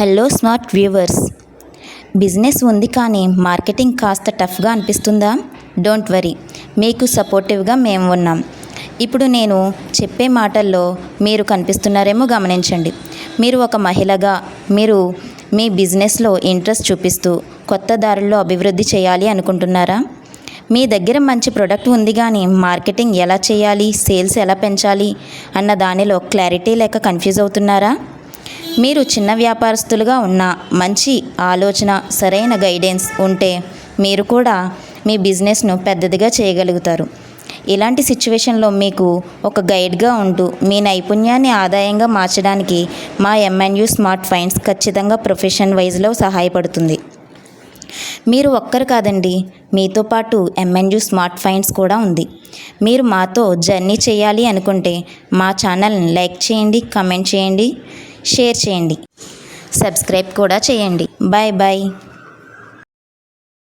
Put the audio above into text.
Hello smart viewers, business ఉంది కానీ marketing కాస్త టఫ్గా అనిపిస్తుందా? డోంట్ వరీ, మీకు సపోర్టివ్గా మేము ఉన్నాం. ఇప్పుడు నేను చెప్పే మాటల్లో మీరు కనిపిస్తున్నారేమో గమనించండి. మీరు ఒక మహిళగా మీరు మీ బిజినెస్లో ఇంట్రెస్ట్ చూపిస్తూ కొత్త దారుల్లో అభివృద్ధి చేయాలి అనుకుంటున్నారా? మీ దగ్గర మంచి ప్రోడక్ట్ ఉంది కానీ మార్కెటింగ్ ఎలా చేయాలి, సేల్స్ ఎలా పెంచాలి అన్న దానిలో క్లారిటీ లేక కన్ఫ్యూజ్ అవుతున్నారా? మీరు చిన్న వ్యాపారస్తులుగా ఉన్న మంచి ఆలోచన, సరైన గైడెన్స్ ఉంటే మీరు కూడా మీ బిజినెస్ను పెద్దదిగా చేయగలుగుతారు. ఇలాంటి సిచ్యువేషన్లో మీకు ఒక గైడ్గా ఉంటూ మీ నైపుణ్యాన్ని ఆదాయంగా మార్చడానికి మా ఎంఎన్యు స్మార్ట్ ఫైండ్స్ ఖచ్చితంగా ప్రొఫెషన్ వైజ్లో సహాయపడుతుంది. మీరు ఒక్కరు కాదండి, మీతో పాటు ఎంఎన్యు స్మార్ట్ ఫైండ్స్ కూడా ఉంది. మీరు మాతో జర్నీ చేయాలి అనుకుంటే మా ఛానల్ని లైక్ చేయండి, కమెంట్ చేయండి, షేర్ చేయండి, సబ్స్క్రైబ్ కూడా చేయండి. Bye bye.